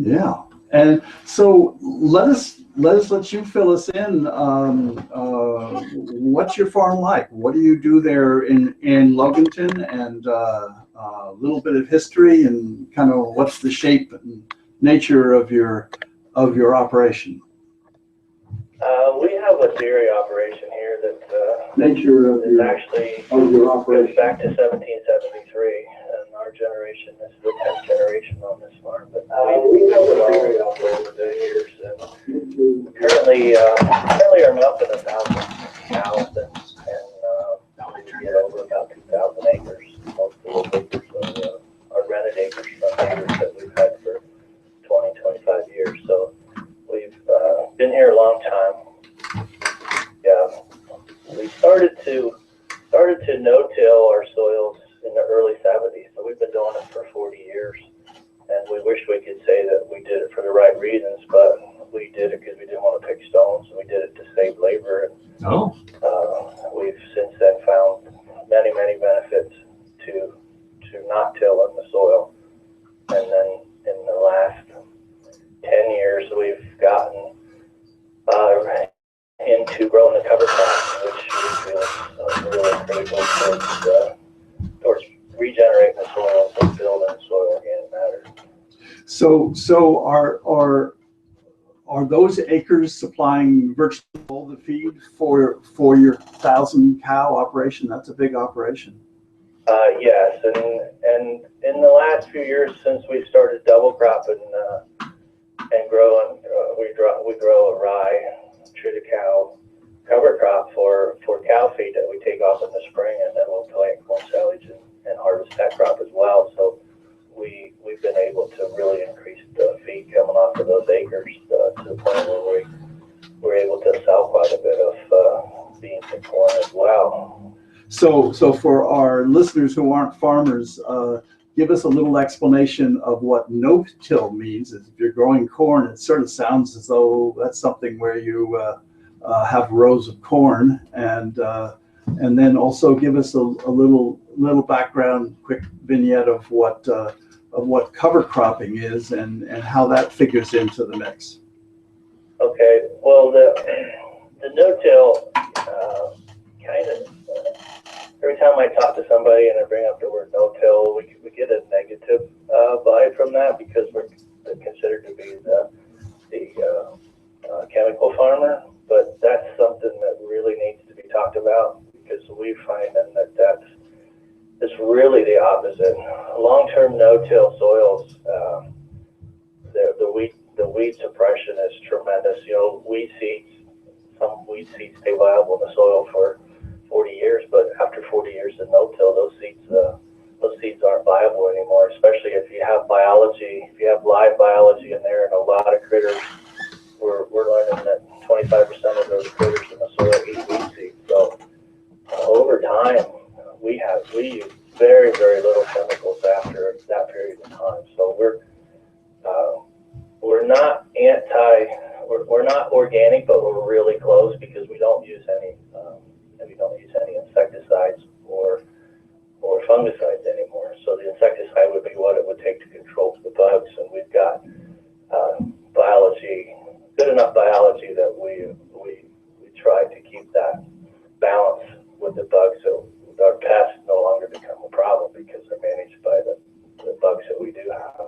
Yeah, and so let you fill us in. What's your farm like? What do you do there in Loganton, and a little bit of history and kind of what's the shape and nature of your operation? We have a dairy operation here that Nature of your actually operation goes back to 1773, and our generation, this is the 10th generation on this farm. But we have a dairy operation over the years, and currently are milking 1,000 cows, and we get over about 2,000 acres, most of those acres are rented acres from neighbors that we've had for 20, 25 years. So we've been here a long time. Yeah, we started to no-till our soils in the early 70s, so we've been doing it for 40 years. And we wish we could say that we did it for the right reasons, but we did it because we didn't want to pick stones, and we did it to save labor. And, we've since then found many, many benefits to not tilling the soil. And then in the last 10 years, we've gotten into growing the cover crop, which we feel is really critical towards regenerating the soil and building soil organic matter. So are those acres supplying virtually all the feed for your 1,000 cow operation? That's a big operation. Yes, and in the last few years since we started double cropping and growing, we grow a rye, triticale cover crop for cow feed that we take off in the spring, and then we'll plant corn silage and harvest that crop as well. So we've been able to really increase the feed coming off of those acres to the point where we're able to sell quite a bit of beans and corn as well. So for our listeners who aren't farmers, give us a little explanation of what no-till means. If you're growing corn, it sort of sounds as though that's something where you have rows of corn, and then also give us a little background, quick vignette of what cover cropping is and how that figures into the mix. Okay, well the no-till kind of every time I talk to somebody and I bring up the word no-till, we get a negative vibe from that because we're considered to be the chemical farmer. But that's something that really needs to be talked about, because we find that's really the opposite. Long-term no-till soils, the weed suppression is tremendous. Weed seeds, some weed seeds stay viable in the soil for 40 years, but after 40 years of no-till, those seeds aren't viable anymore, especially if you have biology, if you have live biology in there and a lot of critters. We're learning that 25% of those critters in the soil eat weed seeds. So over time, we use very, very little chemicals after that period of time. So we're not we're not organic, but we're really close because we don't use any insecticides or fungicides anymore. So the insecticide would be what it would take to control the bugs, and we've got good enough biology that we try to keep that balance with the bugs, so our pests no longer become a problem because they're managed by the bugs that we do have.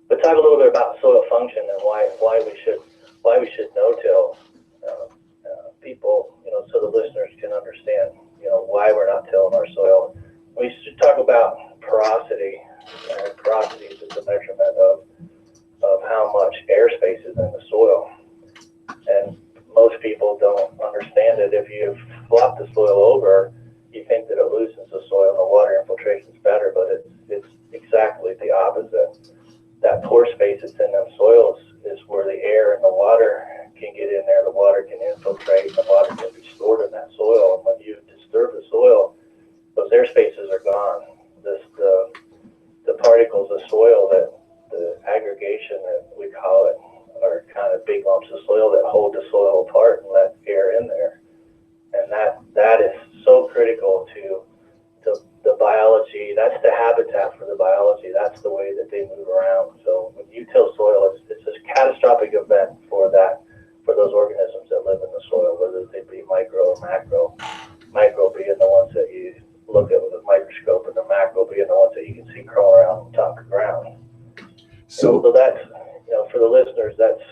But talk a little bit about soil function and why we should no-till people, so the listeners can understand, why we're not tilling our soil. We should talk about porosity. Porosity is just a measurement of how much airspace is in the soil. And most people don't understand it. If you flop the soil over, you think that it loosens the soil and the water infiltration is better, but it's exactly the opposite. That pore space that's in them soils is where the air and the water can get in there. The water can infiltrate, the water can be stored in that soil. And when you disturb the soil, those air spaces are gone. The particles of soil, that the aggregation that we call it, are kind of big lumps of soil that hold the soil apart and let air in there. And that is so critical to the biology. That's the habitat for the biology. That's the way that they move around. So when you till soil So that's, for the listeners, that's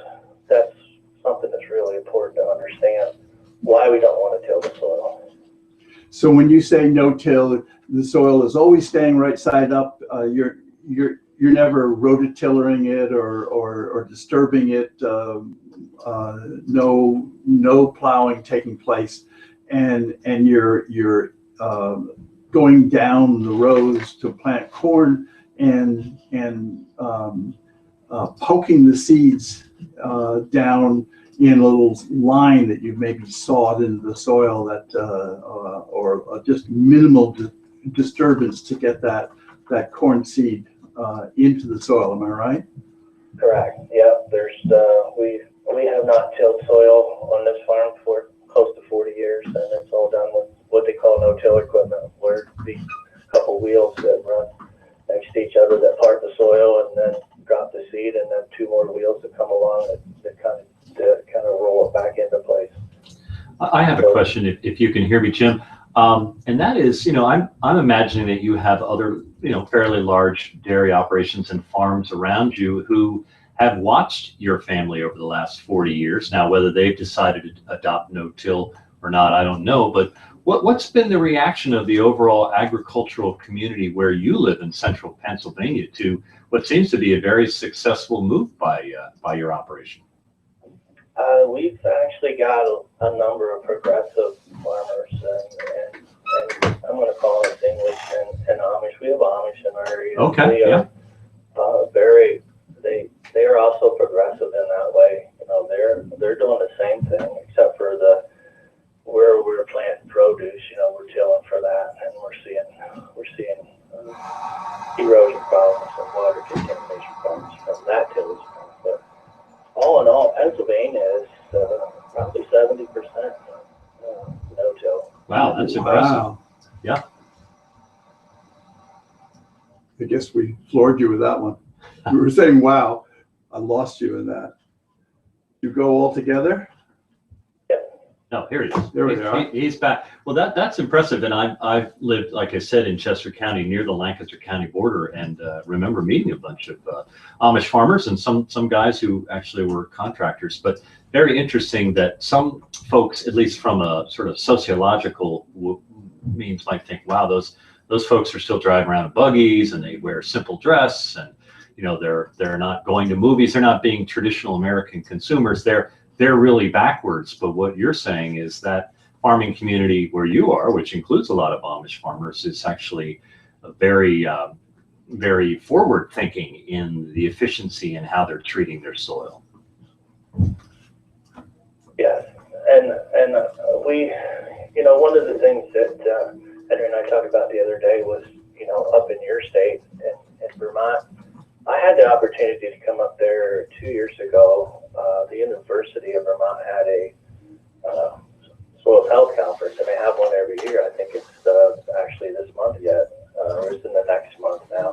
something that's really important to understand why we don't want to till the soil. So when you say no-till, the soil is always staying right side up. You're never rototillering it or disturbing it. No plowing taking place, and you're going down the rows to plant corn and poking the seeds down in a little line that you've maybe sawed into the soil that or just minimal disturbance to get that corn seed into the soil. Am I right? Correct. Yeah. There's we have not tilled soil on this farm for close to 40 years, and it's all done with what they call no-till equipment, where these couple wheels that run next to each other that part the soil and then drop the seed, and then two more wheels that come along that kind of roll it back into place. I have a question, if you can hear me, Jim, and that is, I'm imagining that you have other, fairly large dairy operations and farms around you who have watched your family over the last 40 years. Now, whether they've decided to adopt no-till or not, I don't know, but what's been the reaction of the overall agricultural community where you live in central Pennsylvania to what seems to be a very successful move by your operation? We've actually got a number of progressive farmers, and I'm going to call it English and Amish. We have Amish in our area. Okay, they are, they are also progressive in that way. They're doing the same thing, except for where we're planting produce. We're tilling for that, and we're seeing erosion problems and water contamination problems from that tillage. But all in all, Pennsylvania is probably 70% no-till. Wow, that's impressive. Wow. Yeah. I guess we floored you with that one. You were saying, wow, I lost you in that. You go all together? No, here he is. There we are. He's back. Well, that's impressive. And I've lived, like I said, in Chester County near the Lancaster County border, and remember meeting a bunch of Amish farmers and some guys who actually were contractors. But very interesting that some folks, at least from a sort of sociological means, might think, wow, those folks are still driving around in buggies and they wear simple dress, and they're not going to movies. They're not being traditional American consumers. They're really backwards. But what you're saying is that farming community where you are, which includes a lot of Amish farmers, is actually a very, very forward thinking in the efficiency and how they're treating their soil. Yes, and we, one of the things that Henry and I talked about the other day was, up in your state in Vermont, I had the opportunity to come up there 2 years ago. The University of Vermont had a soil health conference, and they have one every year. I think it's actually this month yet, or it's in the next month now.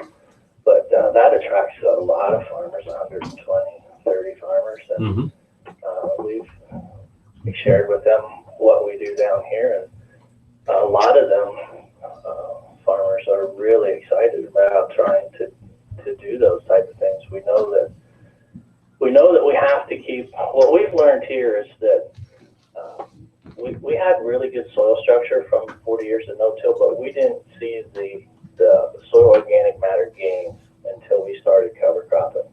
But that attracts a lot of farmers, 120, 30 farmers, and we've shared with them what we do down here, and a lot of them farmers are really excited about trying to do those type of things. We know that we have to keep. What we've learned here is that we had really good soil structure from 40 years of no-till, but we didn't see the soil organic matter gains until we started cover cropping.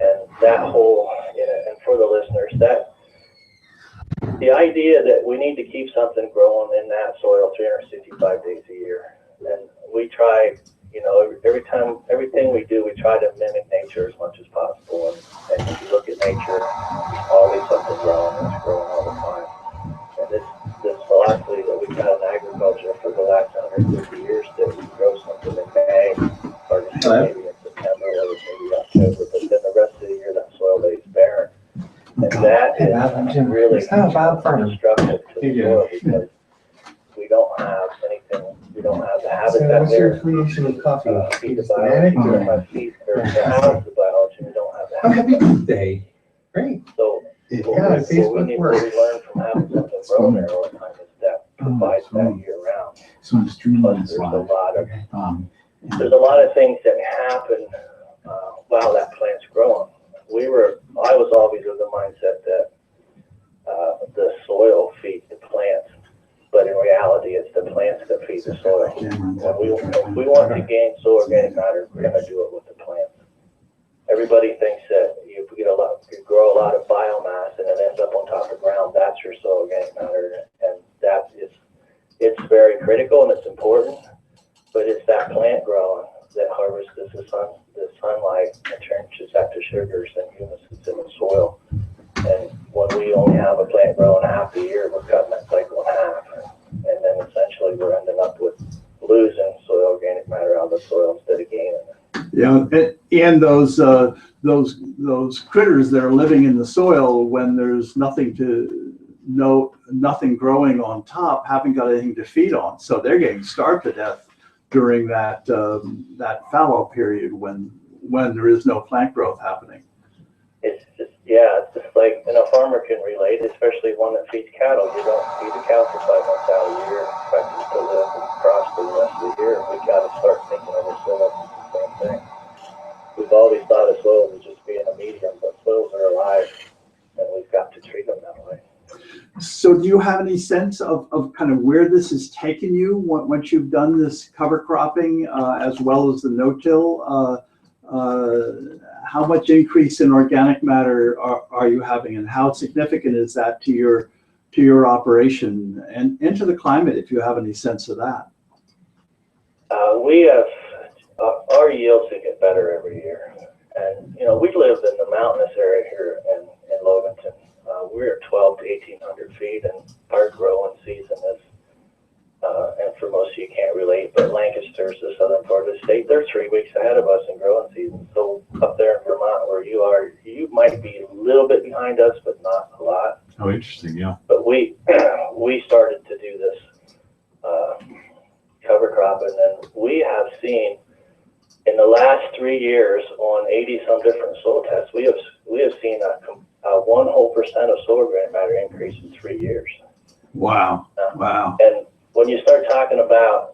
And that whole, and for the listeners, that the idea that we need to keep something growing in that soil 365 days a year, and we try. Everything we do, we try to mimic nature as much as possible. And if you look at nature, there's always something growing, and it's growing all the time. And this philosophy that we've had in agriculture for the last 150 years, that we grow something in May, or maybe in September, or maybe October, but then the rest of the year that soil lays barren. And that is really destructive to the soil, because we don't have anything. We don't have the habitat there. Creation of coffee. Feed the biology. We don't have feed or the house the biology. We don't have the Happy habitat. birthday. Great. So what we learn from having something grown there all the time is that provides that year round. So I'm streaming Plus, this there's live. a lot of things that happen while that plant's if we want to gain soil organic matter, we're going to do it with the plants. Everybody thinks that if you grow a lot of biomass and it ends up on top of ground, that's your soil organic matter, and it's very critical and it's important. But it's that plant growing that harvests the sunlight and turns that to sugars and humus that's in the soil. And when we only have a plant growing half the year, we're cutting that cycle in half, and then essentially we're ending up with losing soil organic matter out of the soil instead of gaining it. Yeah, and those critters that are living in the soil when there's nothing growing on top haven't got anything to feed on, so they're getting starved to death during that fallow period when there is no plant growth happening. It's just like, and a farmer can relate, especially one that feeds cattle. You don't feed a cow for 5 months out of the year and expect it to live and prosper the rest of the year. We got to start thinking of our soil as the same thing. We've always thought of soils as just being a medium, but soils are alive, and we've got to treat them that way. So do you have any sense of kind of where this has taken you once you've done this cover cropping as well as the no-till? How much increase in organic matter are you having, and how significant is that to your operation and to the climate, if you have any sense of that? We have our yields to get better every year, and we live in the mountainous area here in Loganton. We're 12 to 1,800 feet, and our growing season is, and for most of you can't relate, but Lancaster's the southern part of the state. They're 3 weeks ahead of us in growing season. So up there in Vermont where you are, you might be a little bit behind us, but not a lot. Oh, interesting, yeah. But we started to do this cover crop, and then we have seen in the last 3 years on 80 some different soil tests, we have seen a 1% of soil organic matter increase in 3 years. Wow. Wow. And when you start talking about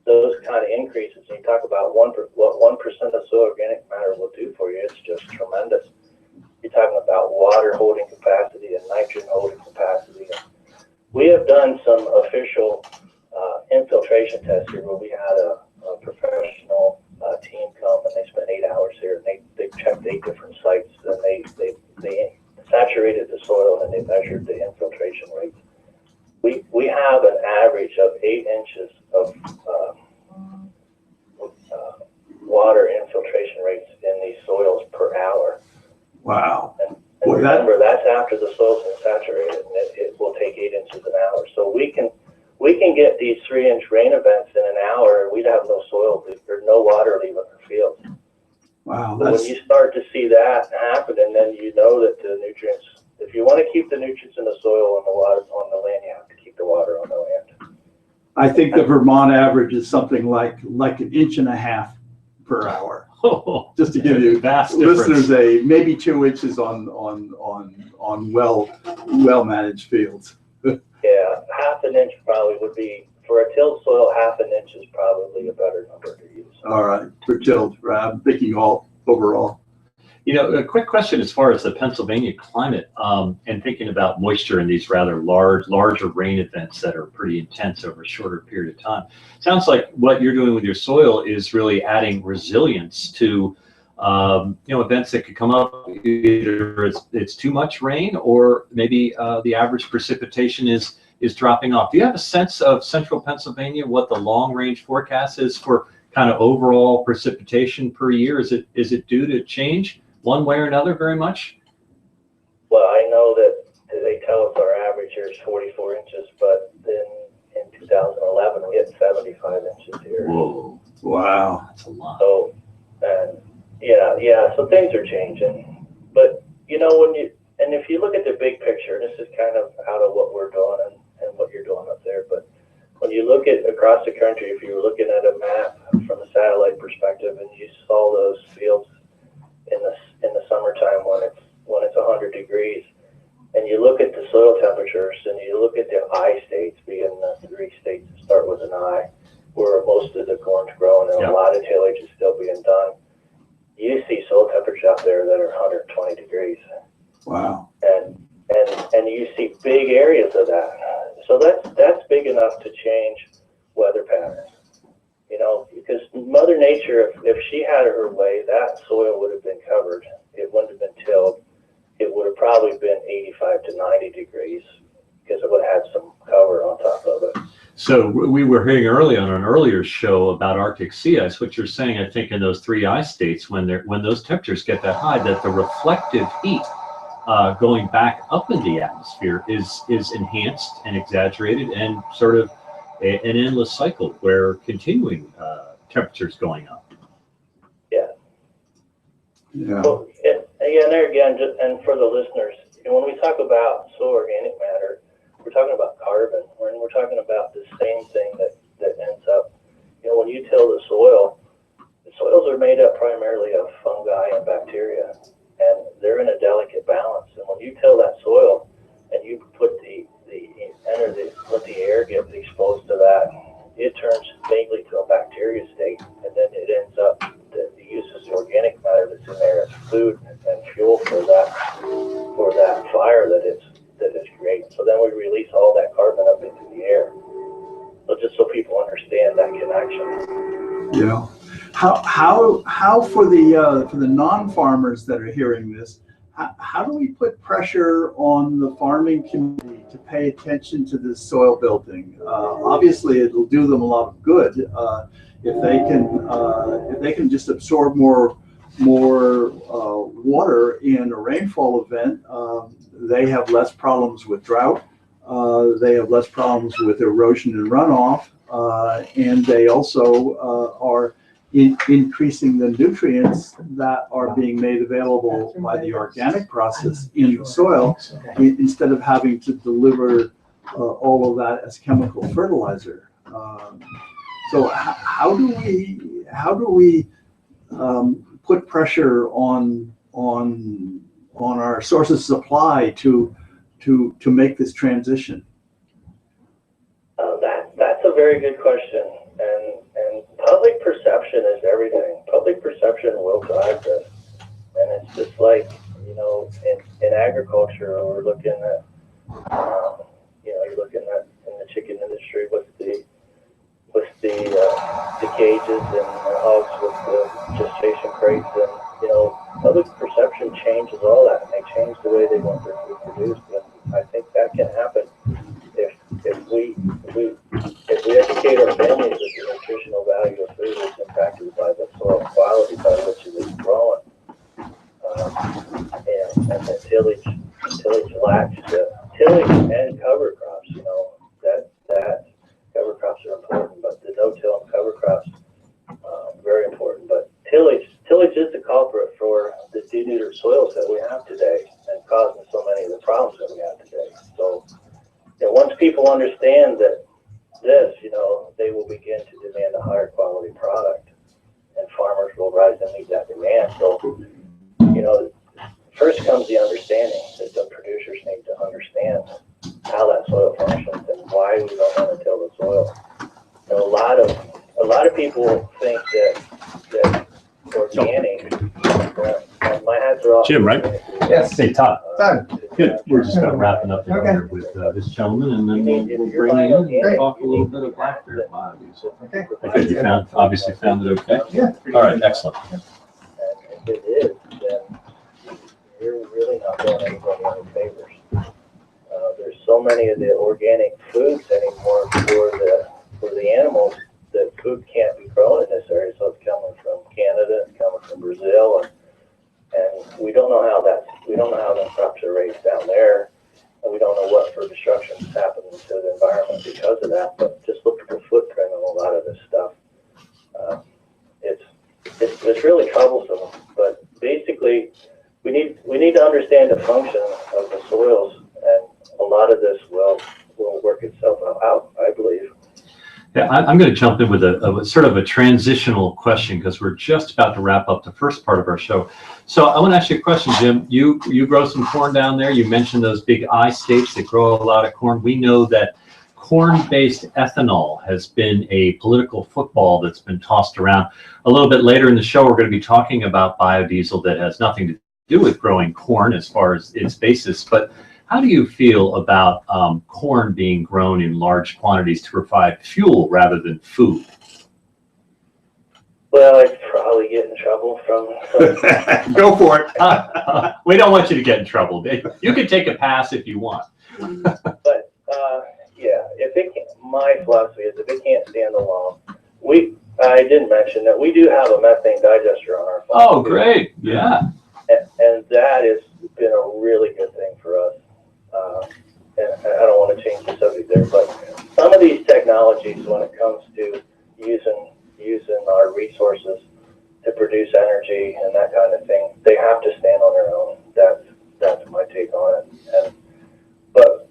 those kind of increases, and you talk about what 1% of soil organic matter will do for you, it's just tremendous. You're talking about water holding capacity and nitrogen holding capacity. We have done some official infiltration tests here where we had a professional team come, and they spent 8 hours here, and they checked 8 different sites, and they saturated the soil, and they measured the infiltration rates. We have an average of 8 inches of water infiltration rates in these soils per hour. Wow. And remember, that's after the soil's been saturated, and it will take 8 inches an hour. So we can get these 3-inch rain events in an hour, and we'd have no soil or no water leaving our fields. Wow. But when you start to see that happen, and then you know that the nutrients, if you want to keep the nutrients in the soil and the water on the land, you have to keep the water on the land. I think the Vermont average is something like 1.5 inches per hour. Oh, Just to give you vast listeners difference. maybe 2 inches on well managed fields. Yeah, 1/2 inch probably would be, for a tilled soil, 1/2 inch is probably a better number to use. All right, for tilled, I'm thinking all overall. A quick question as far as the Pennsylvania climate and thinking about moisture in these rather larger rain events that are pretty intense over a shorter period of time. Sounds like what you're doing with your soil is really adding resilience to events that could come up. Either it's too much rain, or maybe the average precipitation is dropping off. Do you have a sense of central Pennsylvania, what the long range forecast is for kind of overall precipitation per year? Is it due to change one way or another very much? Well, I know that they tell us our average here is 44 inches, but then in 2011 we hit 75 inches here. Whoa. Wow. That's a lot. So, and so things are changing. But if you look at the big picture, this is kind of out of what we're doing and what you're doing up there. But when you look at across the country, if you were looking at a map from a satellite perspective, and you saw those fields in the summertime when it's 100 degrees, and you look at the soil temperatures, and you look at the I states, being the 3 states that start with an I, where most of the corn's growing and a lot of tillage is still being done, you see soil temperatures out there that are 120 degrees. Wow. And you see big areas of that. So that's big enough to change weather patterns. You know, because Mother Nature, if she had her way, that soil would have been covered. It wouldn't have been tilled. It would have probably been 85 to 90 degrees because it would have had some cover on top of it. So we were hearing early on an earlier show about Arctic sea ice. What you're saying, I think, in those 3 ice states, when those temperatures get that high, that the reflective heat going back up in the atmosphere is enhanced and exaggerated, and sort of an endless cycle where continuing temperatures going up. Yeah. Yeah. Well, and there again, and for the listeners, you know, when we talk about soil organic matter, we're talking about carbon, and we're talking about the same thing that ends up, you know, when you till the soils are made up primarily of fungi and bacteria, and they're in a delicate balance. And when you till that soil and you put let the air get exposed to that, it turns vaguely to a bacteria state, and then it ends up that it uses the organic matter that's in there as food and fuel for that fire that it's creating. So then we release all that carbon up into the air. So just so people understand that connection. Yeah. How for the non-farmers that are hearing this, how do we put pressure on the farming community to pay attention to this soil building? Obviously, it'll do them a lot of good if they can just absorb more water in a rainfall event. They have less problems with drought. They have less problems with erosion and runoff, and they also are increasing the nutrients that are being made available by the organic process in the soil, instead of having to deliver all of that as chemical fertilizer. So how do we put pressure on our sources of supply to make this transition? That's a very good question, and public perception is everything. Public perception will drive this, and it's just like, you know, in agriculture, we're looking at, you're looking at in the chicken industry with the cages and the hogs with the gestation crates, and you know, public perception changes all that, and they change the way they want their food produced. And I think that can happen if we educate our families that the nutritional value of food is impacted by the soil quality by which it is grown, and that tillage lacks tillage and cover crops. You know, that cover crops are important, but the no-till and cover crops very important. But tillage is the culprit for the denuded soils that we have today and causing so many of the problems that we have today. So, you know, once people understand that you know, they will begin to demand a higher quality product, and farmers will rise and meet that demand. So, you know, first comes the understanding that the producers need to understand how that soil functions and why we don't want to till the soil. And a lot of people think that organic. My hats are off. Jim, right? Yes. Hey, Todd. Todd. Good. We're just kind of wrapping up Okay. here with this gentleman, and then we'll bring you in and talk a little bit of Blackberry Biodiesel. Okay. I think you obviously found it okay? Yeah. All right, excellent. And if it is, then you're really not doing anybody any favors. There's so many of the organic foods anymore for the animals that food can't be grown in this area. So it's coming from Canada, it's coming from Brazil, and we don't know how the crops are raised down there, and we don't know what for destruction is happening to the environment because of that. But just look at the footprint of a lot of this stuff. It's really troublesome. But basically, we need to understand the function of the soils, and a lot of this will work itself out, I believe. Yeah, I'm going to jump in with a sort of a transitional question, because we're just about to wrap up the first part of our show. So I want to ask you a question, Jim. You grow some corn down there. You mentioned those big I states that grow a lot of corn. We know that corn-based ethanol has been a political football that's been tossed around. A little bit later in the show, we're going to be talking about biodiesel that has nothing to do with growing corn as far as its basis. But how do you feel about corn being grown in large quantities to provide fuel rather than food? Well, I'd probably get in trouble from Go for it. We don't want you to get in trouble. You can take a pass if you want. but yeah, if it can, my philosophy is if it can't stand alone, I didn't mention that we do have a methane digester on our farm. Oh, great. Yeah. And that has been a really good thing for us. And I don't want to change the subject there, but some of these technologies, when it comes to using our resources to produce energy and that kind of thing, they have to stand on their own. That's my take on it. But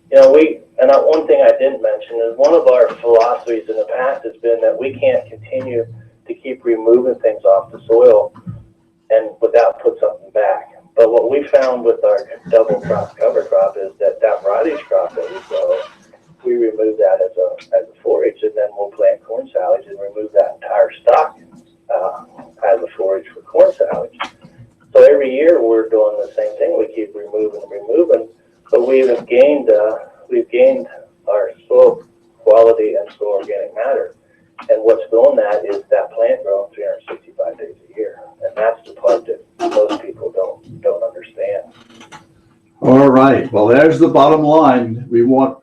one thing I didn't mention is one of our philosophies in the past has been that we can't continue to keep removing things off the soil and without put something back. But what we found with our double crop cover crop is that rottage crop that we grow, we remove that as a forage, and then we'll plant corn silage and remove that entire stock as a forage for corn silage. So every year we're doing the same thing. We keep removing, but we've gained our soil quality and soil organic matter. And what's doing that is that plant growing 365 days a year, and that's the part that most people don't understand. All right. Well, there's the bottom line. We want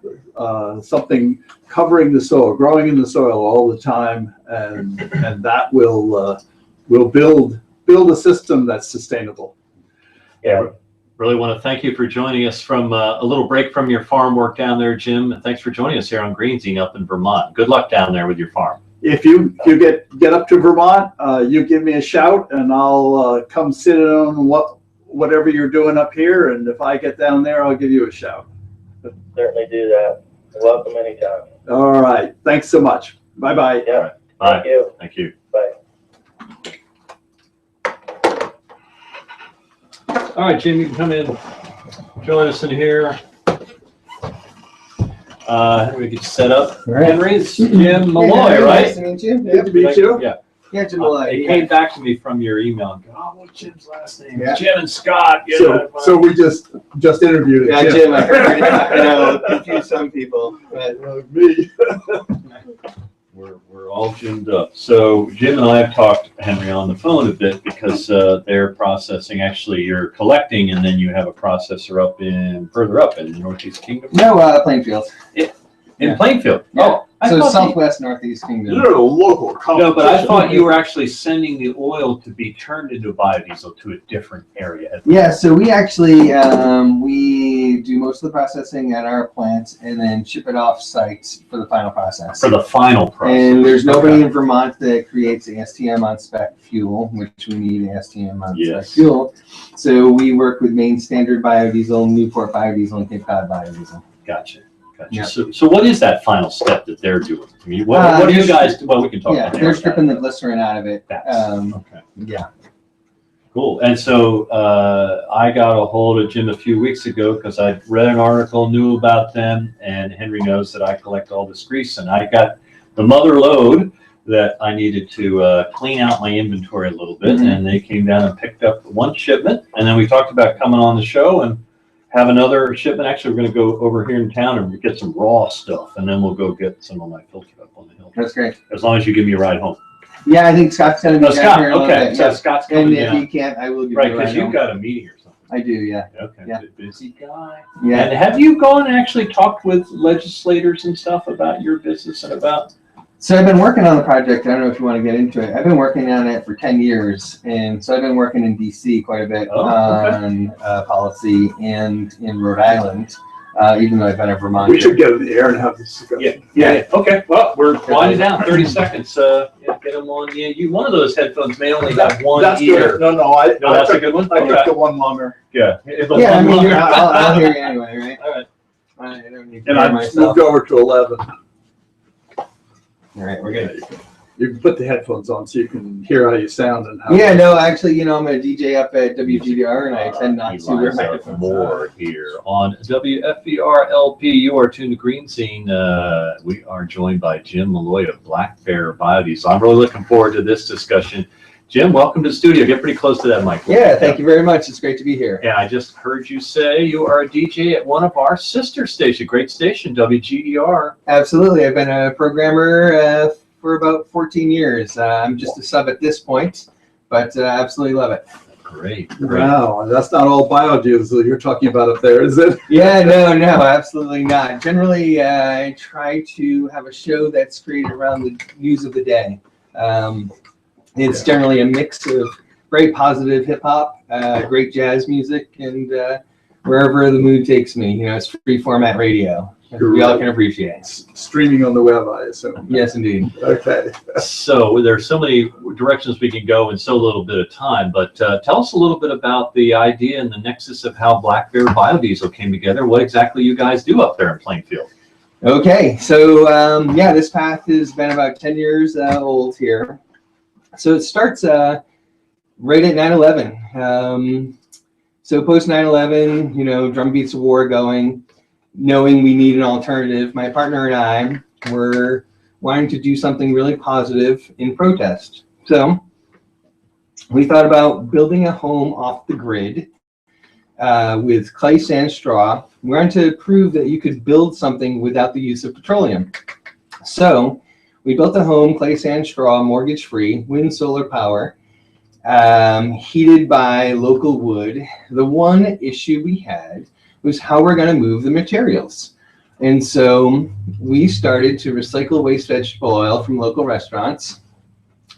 something covering the soil, growing in the soil all the time, and that will build a system that's sustainable. Yeah. Really want to thank you for joining us from a little break from your farm work down there, Jim. And thanks for joining us here on Greenzine up in Vermont. Good luck down there with your farm. If you get up to Vermont, you give me a shout, and I'll come sit in on whatever you're doing up here. And if I get down there, I'll give you a shout. Certainly do that. Welcome anytime. All right. Thanks so much. Bye-bye. Yeah. Bye. Thank you. Thank you. Bye. All right, Jim, you can come in, join us in here. We get set up. All right. Henry's Jim Malloy, Nice right? to meet you. Good to meet you. Yeah. Yeah, Jim Malloy. It came back to me from your email. Oh, what's Jim's last name? Yeah. Jim and Scott. Yeah. So we just interviewed Yeah, Jim, I heard I know, confuse some people, but me. We're all Jimmed up. So Jim and I have talked, Henry, on the phone a bit because they're processing. Actually, you're collecting, and then you have a processor further up in the Northeast Kingdom. no, Plainfield. In Yeah. Plainfield. Yeah. Oh, I So thought Southwest Northeast Kingdom. You're a local no, but I thought you were actually sending the oil to be turned into biodiesel to a different area. Yeah, so we actually we do most of the processing at our plant and then ship it off site for the final process. For the final process. And there's nobody in Vermont that creates ASTM on spec fuel, which we need ASTM on spec fuel. So we work with Maine Standard Biodiesel, Newport Biodiesel, and Cape Cod Biodiesel. Gotcha. Yeah. So what is that final step that they're doing? I mean, what do you guys do? Well, we can talk about they're stripping the glycerin out of it. Okay. Yeah. Cool. And so I got a hold of Jim a few weeks ago because I read an article, knew about them, and Henry knows that I collect all this grease, and I got the mother lode that I needed to clean out my inventory a little bit, and they came down and picked up one shipment, and then we talked about coming on the show and have another shipment. Actually, we're going to go over here in town and get some raw stuff, and then we'll go get some of my filtered up on the hill. That's great. As long as you give me a ride home. Yeah, I think Scott's going to be down Scott, here in a little okay. bit. So Yeah. Scott's And coming if down. he can't, I will give Right, you a because ride you've home. got a meeting or something. I do, yeah. Okay, Yeah. busy guy. Yeah. And have you gone and actually talked with legislators and stuff about your business and about? So I've been working on the project. I don't know if you want to get into it. I've been working on it for 10 years. And so I've been working in DC quite a bit on policy and in Rhode Island, even though I've been in Vermont. We should get in the air and have this discussion. Yeah. Okay. Well, we're winding down. 30 seconds. Get them on. Yeah. One of those headphones may only have one That's ear. good. No, No, that's a good one. I took Okay. the one longer. Yeah. Yeah, I mean, I'll hear you anyway, right? All right. I don't need to And hear I myself. moved over to 11. All right, we're good. You can put the headphones on so you can hear how you sound and how. Yeah, no, actually, I'm a DJ up at WGDR, and I tend not to wear my headphones. More here on WFVR LP. You are tuned to Greenzine. We are joined by Jim Malloy of Blackberry Biodiesel. I'm really looking forward to this discussion. Jim, welcome to the studio. Get pretty close to that mic. Yeah, thank you very much. It's great to be here. Yeah, I just heard you say you are a DJ at one of our sister stations, great station, WGDR. Absolutely. I've been a programmer for about 14 years. I'm just a sub at this point, but absolutely love it. Great. Wow, that's not all biodiesel you're talking about up there, is it? Yeah, no, absolutely not. Generally, I try to have a show that's created around the news of the day. It's generally a mix of very positive hip hop, great jazz music, and wherever the mood takes me. It's free format radio. We all can appreciate. Streaming on the web, I assume. Yes, indeed. Okay. So there's so many directions we can go in so little bit of time, but tell us a little bit about the idea and the nexus of how Blackberry Biodiesel came together. What exactly you guys do up there in Plainfield? Okay, so this path has been about 10 years old here. So it starts right at 9/11. So post 9/11, drumbeats of war going. Knowing we need an alternative, my partner and I were wanting to do something really positive in protest. So we thought about building a home off the grid with clay, sand, straw. We wanted to prove that you could build something without the use of petroleum. So we built a home, clay, sand, straw, mortgage-free, wind, solar power, heated by local wood. The one issue we had was how we're going to move the materials. And so we started to recycle waste vegetable oil from local restaurants,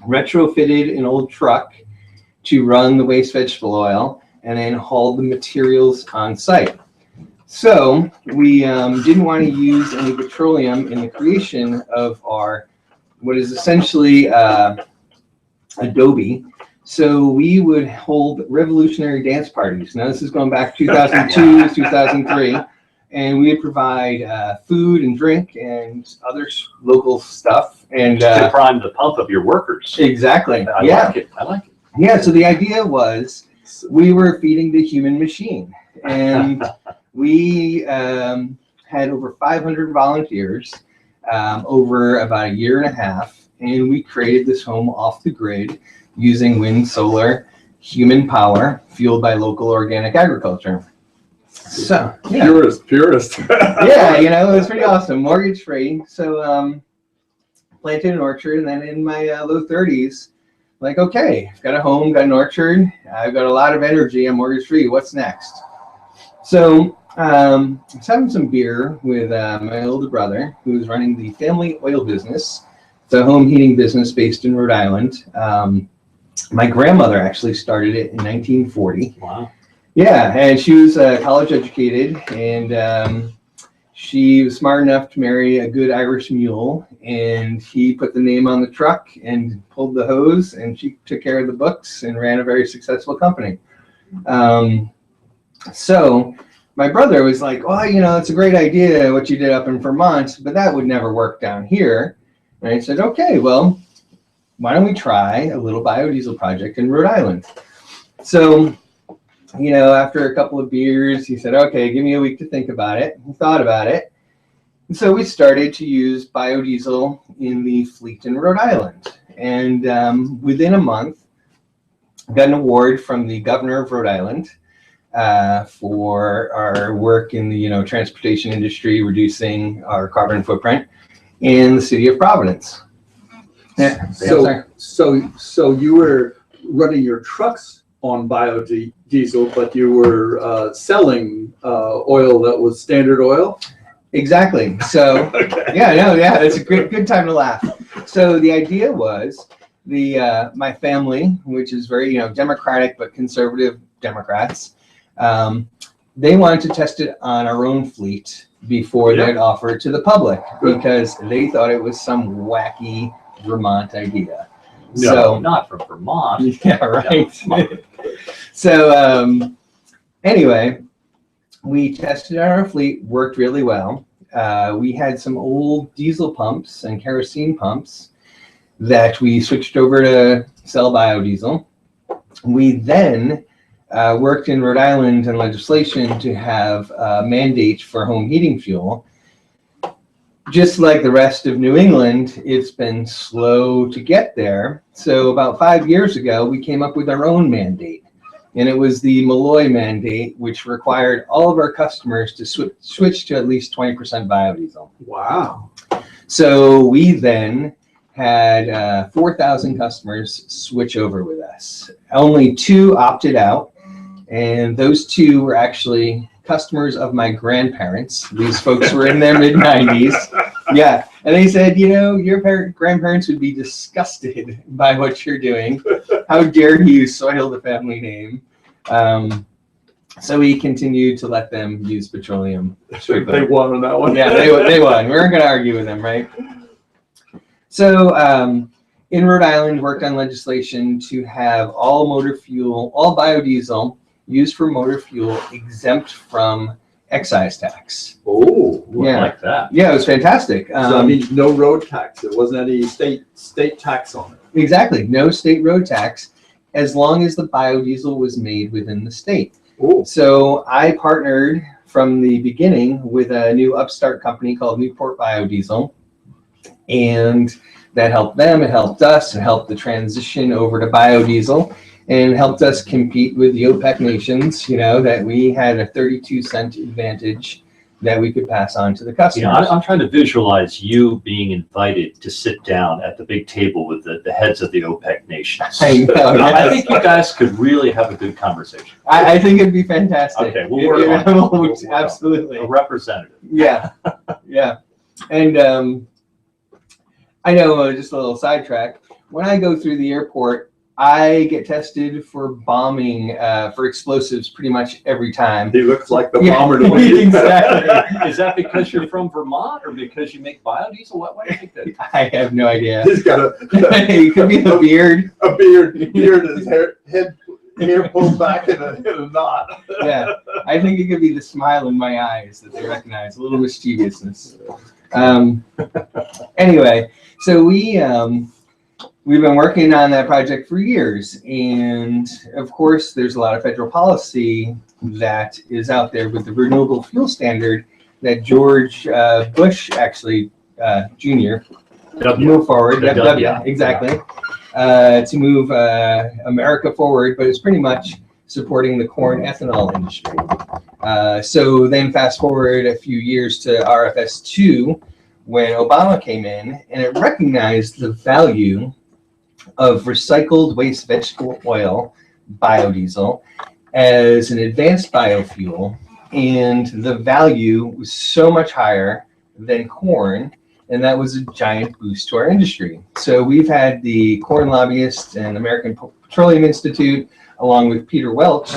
retrofitted an old truck to run the waste vegetable oil, and then hauled the materials on site. So we didn't want to use any petroleum in the creation of our, what is essentially adobe. So we would hold revolutionary dance parties. Now this is going back 2002, 2003, and we would provide food and drink and other local stuff. And to prime the pump of your workers. Exactly. I like it. Yeah. So the idea was we were feeding the human machine, and we had over 500 volunteers over about a year and a half, and we created this home off the grid using wind, solar, human power, fueled by local organic agriculture. So, yeah. Purist. Yeah, it was pretty awesome. Mortgage free. So, planted an orchard, and then in my low 30s, like, okay, I've got a home, got an orchard, I've got a lot of energy, I'm mortgage free. What's next? So, I was having some beer with my older brother, who was running the family oil business. It's a home heating business based in Rhode Island. My grandmother actually started it in 1940. Wow. Yeah, and she was college educated, and she was smart enough to marry a good Irish mule, and he put the name on the truck and pulled the hose, and she took care of the books and ran a very successful company. So my brother was like, oh, it's a great idea what you did up in Vermont, but that would never work down here. And I said, okay, well, why don't we try a little biodiesel project in Rhode Island? So, after a couple of beers, he said, okay, give me a week to think about it. He thought about it. And so we started to use biodiesel in the fleet in Rhode Island. And within a month, got an award from the governor of Rhode Island for our work in the transportation industry, reducing our carbon footprint in the city of Providence. Yeah. So you were running your trucks on biodiesel, but you were selling oil that was standard oil? Exactly. So Okay. Yeah, it's a good time to laugh. So the idea was my family, which is very democratic but conservative Democrats, they wanted to test it on our own fleet before they'd offer it to the public, because they thought it was some wacky Vermont idea. No, So not from Vermont. yeah, right. So anyway, we tested our fleet, worked really well. We had some old diesel pumps and kerosene pumps that we switched over to sell biodiesel. We then worked in Rhode Island and legislation to have mandates for home heating fuel. Just like the rest of New England, it's been slow to get there. So about 5 years ago, we came up with our own mandate. And it was the Malloy mandate, which required all of our customers to switch to at least 20% biodiesel. Wow. So we then had 4,000 customers switch over with us. Only 2 opted out, and those 2 were actually customers of my grandparents. These folks were in their mid-90s. Yeah, and they said, you know, your grandparents would be disgusted by what you're doing. How dare you soil the family name? So we continued to let them use petroleum. They won on that one. Yeah, they won. We weren't going to argue with them, right? So in Rhode Island, worked on legislation to have all motor fuel, all biodiesel used for motor fuel exempt from excise tax. Oh, I like that. Yeah, it was fantastic. so I mean, no road tax. There wasn't any state tax on it. Exactly, no state road tax, as long as the biodiesel was made within the state. Oh, So I partnered from the beginning with a new upstart company called Newport Biodiesel, and that helped them, it helped us, it helped the transition over to biodiesel, and helped us compete with the OPEC nations, you know, that we had a 32-cent advantage that we could pass on to the customers. You know, I'm trying to visualize you being invited to sit down at the big table with the heads of the OPEC nations. I know, I yes. think you guys could really have a good conversation. I think it'd be fantastic. Okay, we'll work on it. We'll work on it. Absolutely. A representative. Yeah, yeah. And I know, just a little sidetrack, when I go through the airport, I get tested for bombing, for explosives pretty much every time. he looks like the Yeah, bomber to me. exactly. Is that because you're from Vermont or because you make biodiesel? Why do you think that? I have no idea. He's got It could be the beard. a beard, his hair pulled back in a knot. Yeah, I think it could be the smile in my eyes that they recognize, a little mischievousness. Anyway, so we've been working on that project for years, and of course there's a lot of federal policy that is out there with the renewable fuel standard that George Bush actually Jr. moved forward. The Yep, W. yeah, exactly. To move America forward, but it's pretty much supporting the corn ethanol industry. So then fast forward a few years to RFS2 when Obama came in, and it recognized the value of recycled waste vegetable oil, biodiesel, as an advanced biofuel, and the value was so much higher than corn, and that was a giant boost to our industry. So we've had the corn lobbyists and American Petroleum Institute, along with Peter Welch,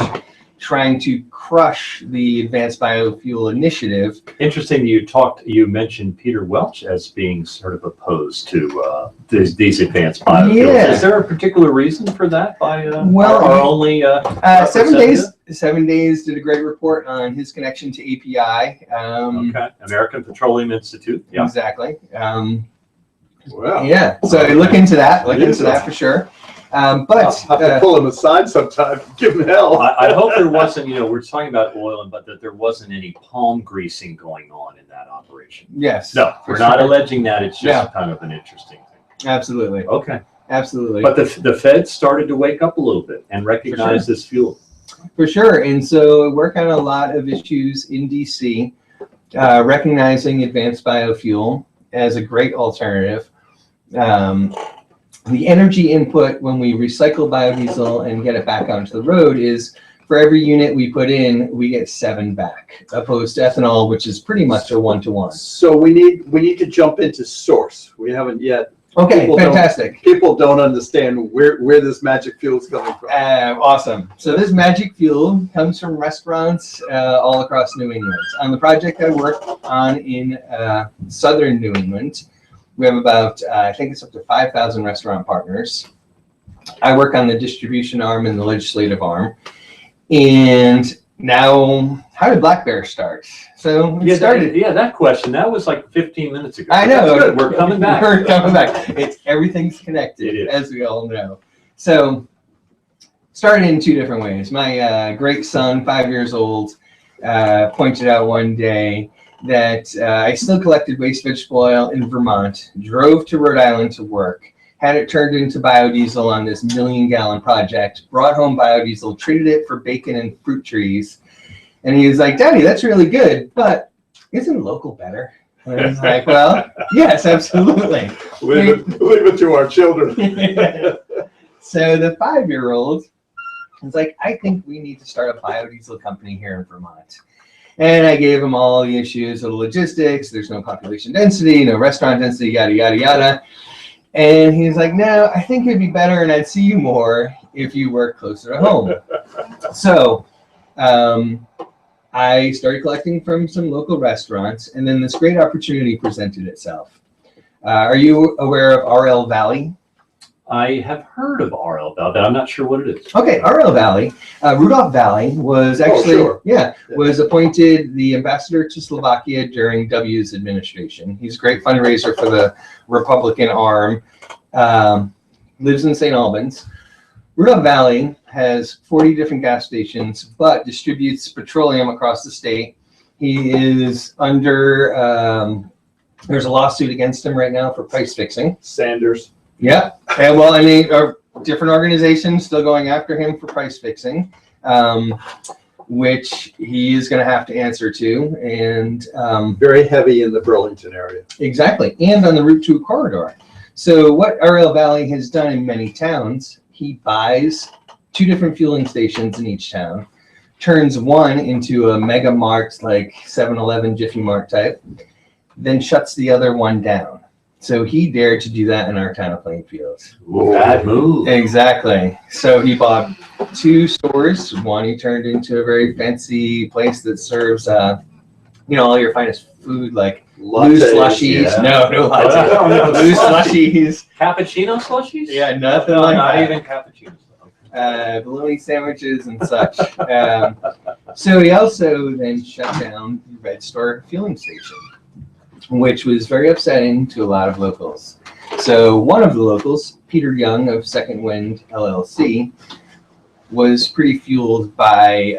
trying to crush the advanced biofuel initiative. Interesting you mentioned Peter Welch as being sort of opposed to these advanced biofuels. Yeah. Is there a particular reason for that by Well, our only 7 Days did a great report on his connection to API. Okay, American Petroleum Institute. Yeah. Exactly. Wow. Yeah, so look into that for sure. But I'll have to pull him aside sometime, give him hell. I hope there wasn't, we're talking about oil, but that there wasn't any palm greasing going on in that operation. yes, No, we're not alleging that. It's just kind of an interesting thing. absolutely, Okay. absolutely, But the Fed started to wake up a little bit and recognize this fuel. for sure. And so work on a lot of issues in DC, recognizing advanced biofuel as a great alternative. The energy input when we recycle biodiesel and get it back onto the road is for every unit we put in, we get 7 back, opposed to ethanol, which is pretty much a 1-to-1. So we need to jump into source. We haven't yet. Okay, fantastic. People don't understand where this magic fuel is coming from. Awesome. So this magic fuel comes from restaurants all across New England. On the project I work on in southern New England, we have about, I think it's up to 5,000 restaurant partners. I work on the distribution arm and the legislative arm. And now, how did Blackberry start? So it started. That question, that was like 15 minutes ago. I know. That's good. We're coming back. We're coming back. Everything's connected, It is. as we all know. So started in 2 different ways. My great son, 5 years old, pointed out one day that I still collected waste vegetable oil in Vermont, drove to Rhode Island to work, had it turned into biodiesel on this 1 million-gallon project, brought home biodiesel, treated it for bacon and fruit trees. And he was like, Daddy, that's really good, but isn't local better? And I was like, well, yes, absolutely. Leave it to our children. So the 5-year-old was like, I think we need to start a biodiesel company here in Vermont. And I gave him all the issues of the logistics. There's no population density, no restaurant density, yada, yada, yada. And he's like, no, I think it'd be better and I'd see you more if you work closer to home. So I started collecting from some local restaurants, and then this great opportunity presented itself. Are you aware of RL Valley? I have heard of RL Valley, but I'm not sure what it is. Okay, RL Valley. Rudolph Valley was actually, was appointed the ambassador to Slovakia during W's administration. He's a great fundraiser for the Republican arm. Lives in St. Albans. Rudolph Valley has 40 different gas stations, but distributes petroleum across the state. He is under, there's a lawsuit against him right now for price fixing. Sanders. Yeah, and well, I mean, different organizations still going after him for price fixing, which he is going to have to answer to. And very heavy in the Burlington area. Exactly, and on the Route 2 corridor. So what RL Valley has done in many towns, he buys 2 different fueling stations in each town, turns one into a mega mart like 7-Eleven, Jiffy Mart type, then shuts the other one down. So he dared to do that in our town of Plainfield. Ooh, bad move. Exactly. So he bought 2 stores. One he turned into a very fancy place that serves, all your finest food, like blue slushies. Yeah. No lattes. Blue slushies. Cappuccino slushies? Yeah, nothing No, like not that. even cappuccinos. Bologna sandwiches and such. So he also then shut down the Red Store fueling station, which was very upsetting to a lot of locals. So one of the locals, Peter Young of Second Wind LLC, was pretty fueled by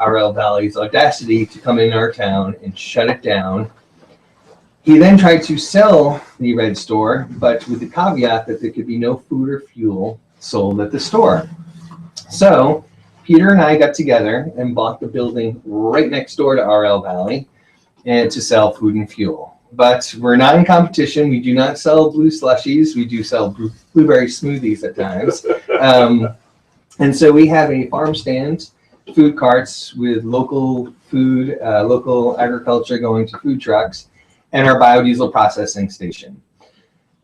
RL Valley's audacity to come in our town and shut it down. He then tried to sell the Red Store, but with the caveat that there could be no food or fuel sold at the store. So Peter and I got together and bought the building right next door to RL Valley and to sell food and fuel. But we're not in competition. We do not sell blue slushies. We do sell blueberry smoothies at times. And so we have a farm stand, food carts with local food, local agriculture going to food trucks, and our biodiesel processing station.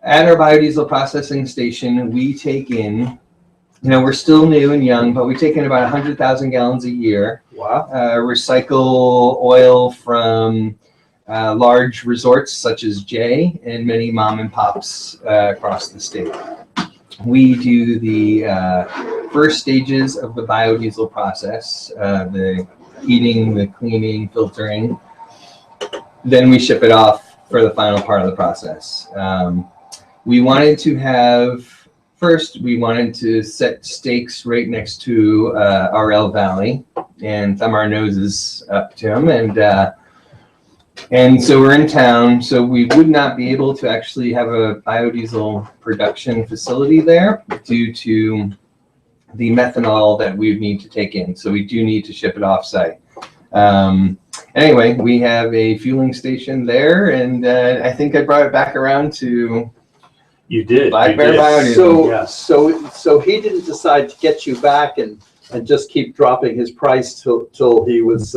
At our biodiesel processing station, we take in, we're still new and young, but we take in about 100,000 gallons a year. Wow. Recycle oil from large resorts such as Jay and many mom and pops across the state. We do the first stages of the biodiesel process, the heating, the cleaning, filtering. Then we ship it off for the final part of the process. We wanted to set stakes right next to RL Valley and thumb our noses up to them. And so we're in town, so we would not be able to actually have a biodiesel production facility there due to the methanol that we would need to take in. So we do need to ship it off-site. Anyway, we have a fueling station there, and I think I brought it back around to You did. Blackberry Biodiesel. So, Yeah. so he didn't decide to get you back and just keep dropping his price till he was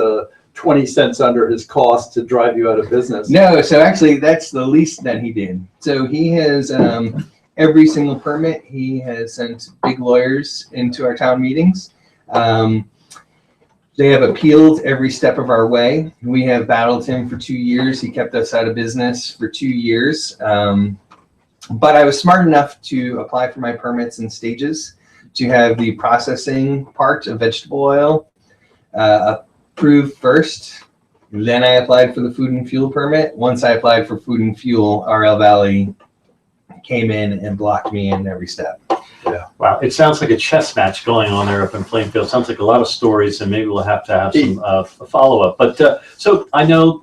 20 cents under his cost to drive you out of business. No, so actually that's the least that he did. So he has every single permit, he has sent big lawyers into our town meetings. They have appealed every step of our way. We have battled him for 2 years. He kept us out of business for 2 years. But I was smart enough to apply for my permits in stages to have the processing part of vegetable oil approved first. Then I applied for the food and fuel permit. Once I applied for food and fuel, RL Valley came in and blocked me in every step. Yeah. Wow, it sounds like a chess match going on there up in Plainfield. Sounds like a lot of stories, and maybe we'll have to have some follow-up. But so I know,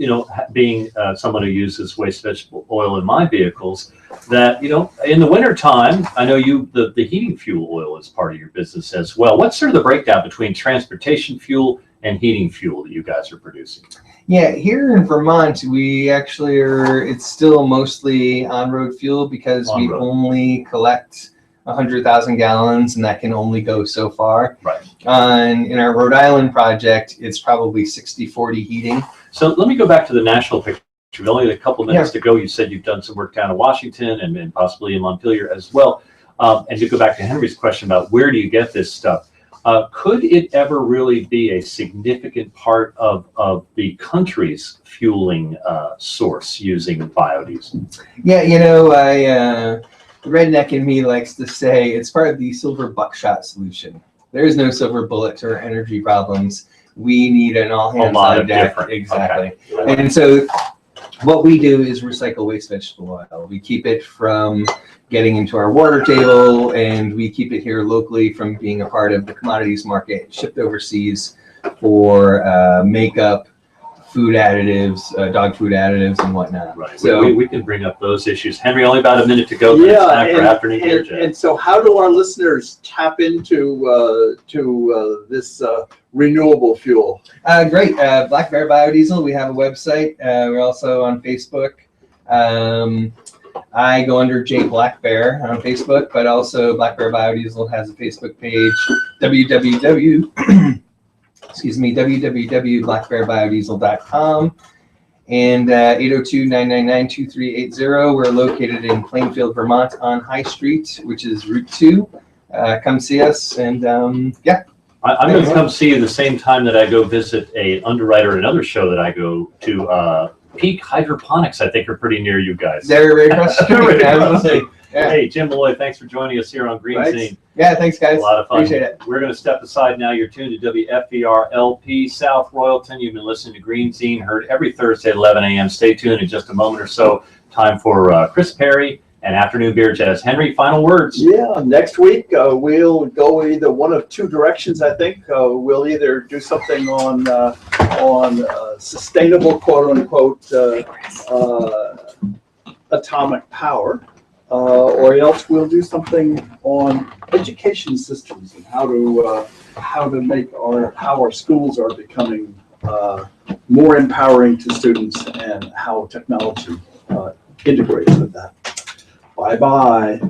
being someone who uses waste vegetable oil in my vehicles, that in the wintertime, I know the heating fuel oil is part of your business as well. What's sort of the breakdown between transportation fuel and heating fuel that you guys are producing? Yeah, here in Vermont, we actually it's still mostly on-road fuel because we On-road. only collect 100,000 gallons, and that can only go so far. Right. In our Rhode Island project, it's probably 60-40 heating. So let me go back to the national picture. We've only a couple minutes to go. You said you've done some work down in Washington and possibly in Montpelier as well. And to go back to Henry's question about where do you get this stuff, could it ever really be a significant part of the country's fueling source using biodiesel? Yeah, the redneck in me likes to say it's part of the silver buckshot solution. There is no silver bullet to our energy problems. We need an all hands on deck. Exactly. Okay. And so what we do is recycle waste vegetable oil. We keep it from getting into our water table, and we keep it here locally from being a part of the commodities market, shipped overseas for makeup, food additives, dog food additives, and whatnot. Right. So we can bring up those issues. Henry, only about a minute to go. And so how do our listeners tap into this renewable fuel? Great. Blackberry Biodiesel. We have a website. We're also on Facebook. I go under J Blackbear on Facebook, but also Blackberry Biodiesel has a Facebook page, www.blackberrybiodiesel.com, and 802-999-2380. We're located in Plainfield, Vermont on High Street, which is Route 2. Come see us, and yeah. I'm going to come see you the same time that I go visit a underwriter at another show that I go to. Peak Hydroponics, I think, are pretty near you guys. They're right across the street. Yeah. Hey, Jim Malloy, thanks for joining us here on Greenzine. Yeah, thanks, guys. A lot of fun. Appreciate it. We're going to step aside now. You're tuned to WFVR LP South Royalton. You've been listening to Greenzine, heard every Thursday at 11 a.m. Stay tuned in just a moment or so. Time for Chris Perry and Afternoon Beer Jazz. Henry, final words. Yeah, next week we'll go either one of two directions, I think. We'll either do something on sustainable, quote unquote, atomic power, or else we'll do something on education systems and how to make how our schools are becoming more empowering to students and how technology integrates with that. Bye-bye.